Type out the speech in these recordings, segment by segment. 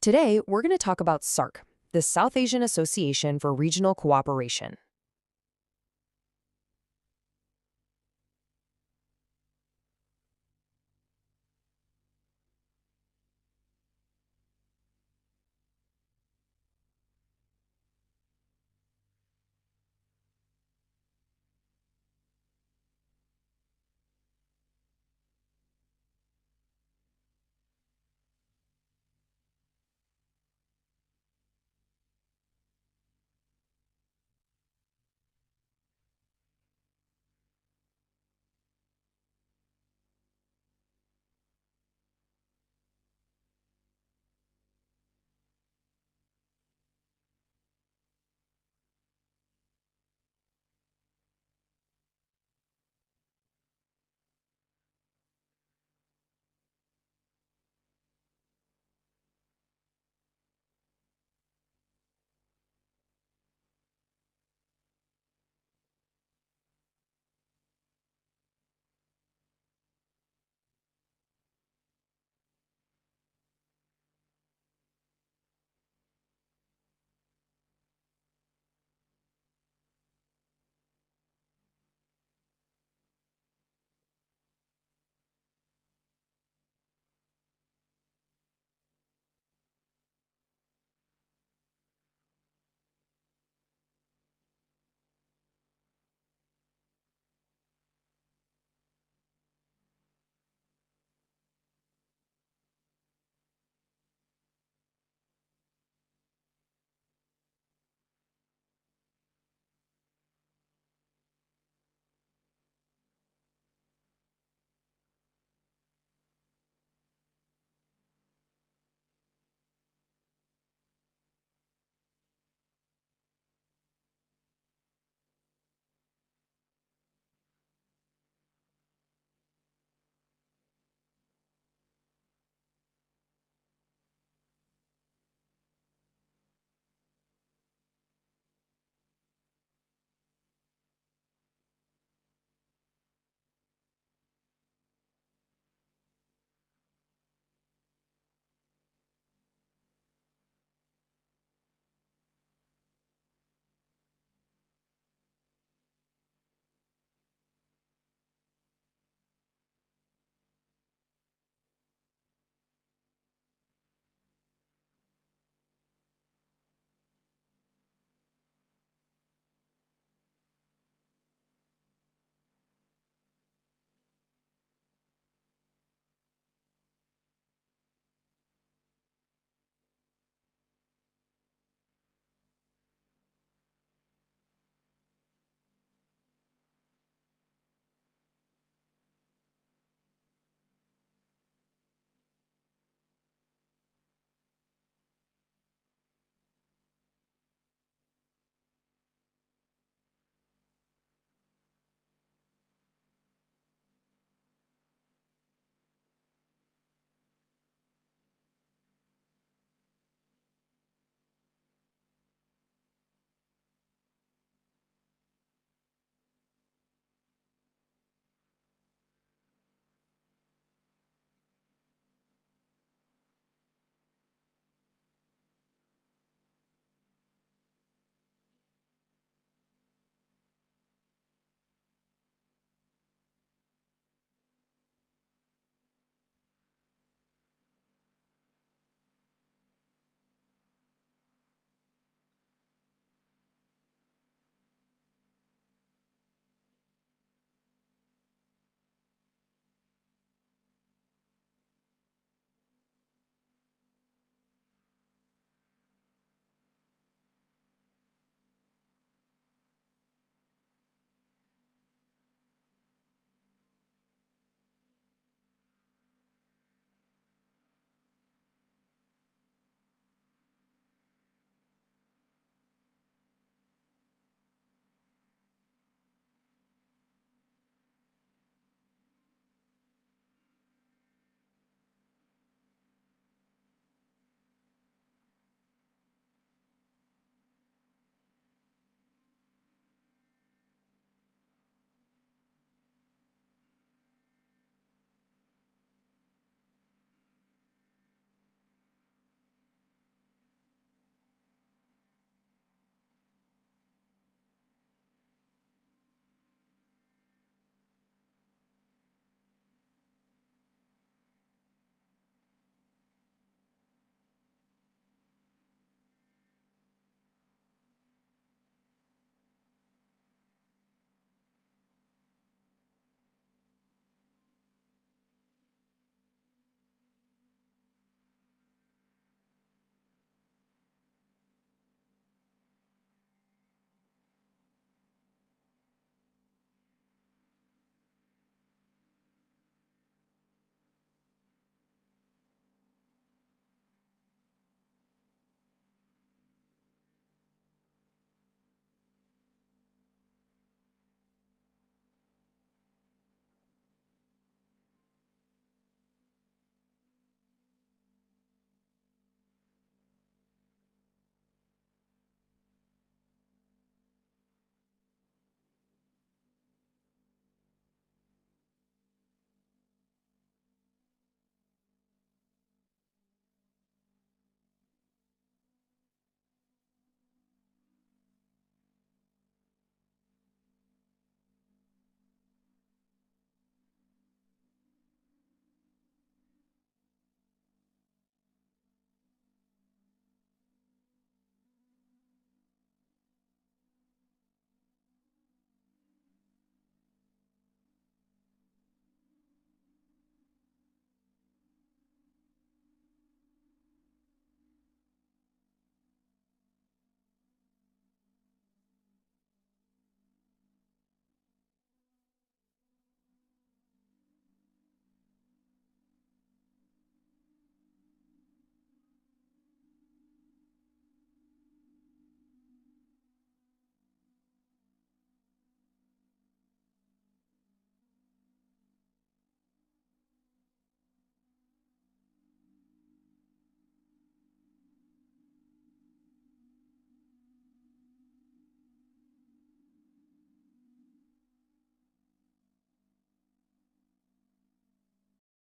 Today, we're going to talk about SAARC, the South Asian Association for Regional Cooperation.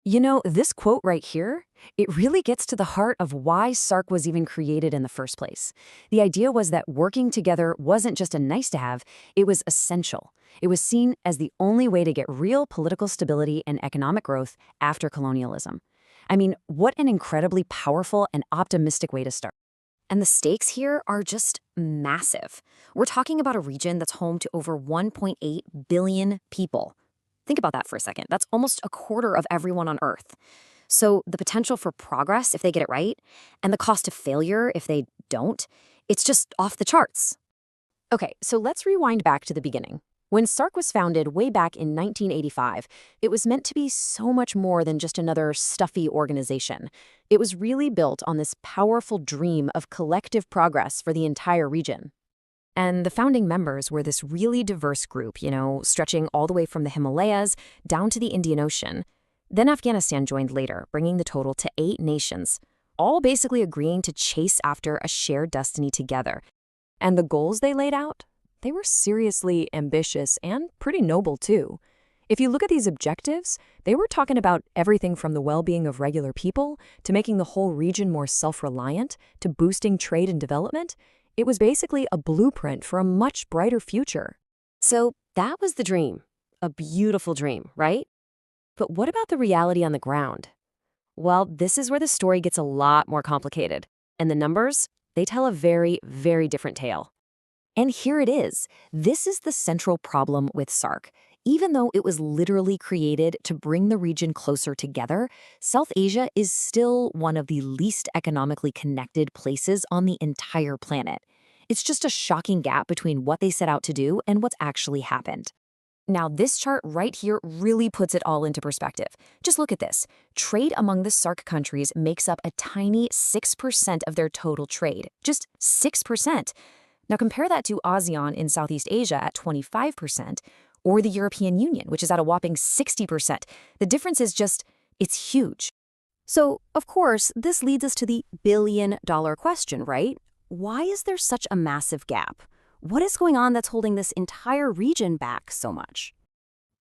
You know, this quote right here, it really gets to the heart of why SAARC was even created in the first place. The idea was that working together wasn't just a nice to have, it was essential. It was seen as the only way to get real political stability and economic growth after colonialism. I mean, what an incredibly powerful and optimistic way to start. And the stakes here are just massive. We're talking about a region that's home to over 1.8 billion people. Think about that for a second. That's almost a quarter of everyone on Earth. So the potential for progress if they get it right, and the cost of failure if they don't, it's just off the charts. Okay, so let's rewind back to the beginning. When SAARC was founded way back in 1985, it was meant to be so much more than just another stuffy organization. It was really built on this powerful dream of collective progress for the entire region. And the founding members were this really diverse group, stretching all the way from the Himalayas down to the Indian Ocean. Then Afghanistan joined later, bringing the total to 8 nations, all basically agreeing to chase after a shared destiny together. And the goals they laid out? They were seriously ambitious and pretty noble, too. If you look at these objectives, they were talking about everything from the well-being of regular people to making the whole region more self-reliant to boosting trade and development. It was basically a blueprint for a much brighter future. So that was the dream. A beautiful dream, right? But what about the reality on the ground? Well, this is where the story gets a lot more complicated. And the numbers, they tell a very, very different tale. And here it is. This is the central problem with SAARC. Even though it was literally created to bring the region closer together, South Asia is still one of the least economically connected places on the entire planet. It's just a shocking gap between what they set out to do and what's actually happened. Now, this chart right here really puts it all into perspective. Just look at this. Trade among the SAARC countries makes up a tiny 6% of their total trade. Just 6%. Now compare that to ASEAN in Southeast Asia at 25%, or the European Union, which is at a whopping 60%. The difference is just, it's huge. So, of course, this leads us to the billion-dollar question, right? Why is there such a massive gap? What is going on that's holding this entire region back so much?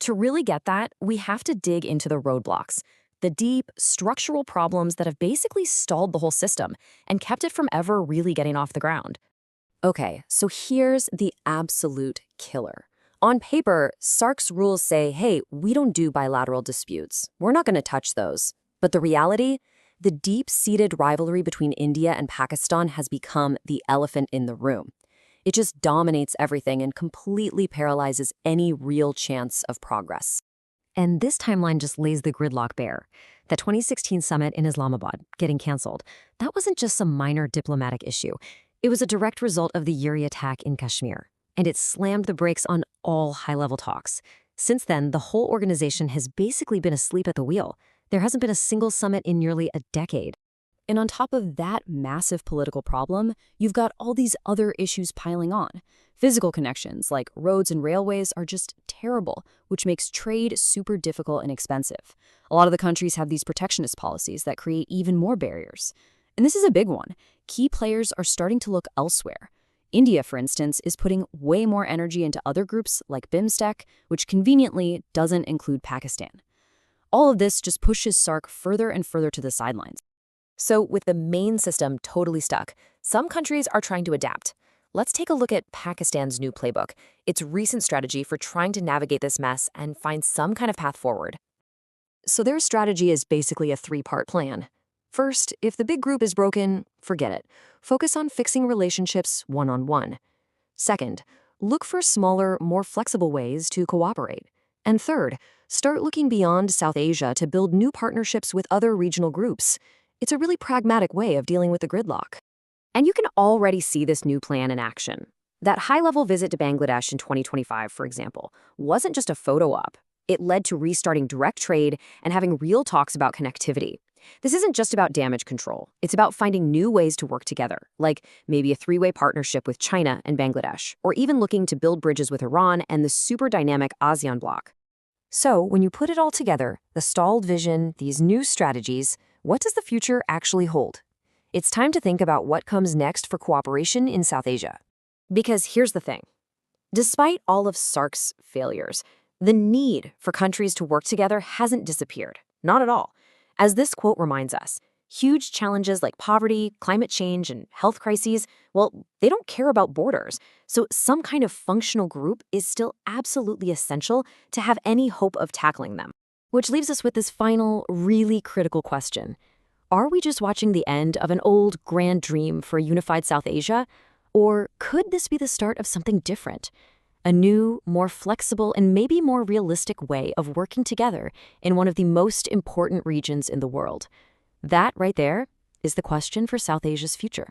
To really get that, we have to dig into the roadblocks, the deep, structural problems that have basically stalled the whole system and kept it from ever really getting off the ground. Okay, so here's the absolute killer. On paper, SAARC's rules say, hey, we don't do bilateral disputes. We're not going to touch those. But the reality? The deep-seated rivalry between India and Pakistan has become the elephant in the room. It just dominates everything and completely paralyzes any real chance of progress. And this timeline just lays the gridlock bare. The 2016 summit in Islamabad, getting canceled, that wasn't just some minor diplomatic issue. It was a direct result of the Uri attack in Kashmir, and it slammed the brakes on all high-level talks. Since then, the whole organization has basically been asleep at the wheel. There hasn't been a single summit in nearly a decade. And on top of that massive political problem, you've got all these other issues piling on. Physical connections, like roads and railways, are just terrible, which makes trade super difficult and expensive. A lot of the countries have these protectionist policies that create even more barriers. And this is a big one. Key players are starting to look elsewhere. India, for instance, is putting way more energy into other groups like BIMSTEC, which conveniently doesn't include Pakistan. All of this just pushes SAARC further and further to the sidelines. So with the main system totally stuck, some countries are trying to adapt. Let's take a look at Pakistan's new playbook, its recent strategy for trying to navigate this mess and find some kind of path forward. So their strategy is basically a 3-part plan. First, if the big group is broken, forget it. Focus on fixing relationships one-on-one. Second, look for smaller, more flexible ways to cooperate. And third, start looking beyond South Asia to build new partnerships with other regional groups. It's a really pragmatic way of dealing with the gridlock. And you can already see this new plan in action. That high-level visit to Bangladesh in 2025, for example, wasn't just a photo op. It led to restarting direct trade and having real talks about connectivity. This isn't just about damage control. It's about finding new ways to work together, like maybe a 3-way partnership with China and Bangladesh, or even looking to build bridges with Iran and the super dynamic ASEAN bloc. So when you put it all together, the stalled vision, these new strategies, what does the future actually hold? It's time to think about what comes next for cooperation in South Asia. Because here's the thing. Despite all of SAARC's failures, the need for countries to work together hasn't disappeared. Not at all. As this quote reminds us, huge challenges like poverty, climate change, and health crises, well, they don't care about borders. So some kind of functional group is still absolutely essential to have any hope of tackling them. Which leaves us with this final, really critical question. Are we just watching the end of an old grand dream for a unified South Asia? Or could this be the start of something different? A new, more flexible, and maybe more realistic way of working together in one of the most important regions in the world? That right there is the question for South Asia's future.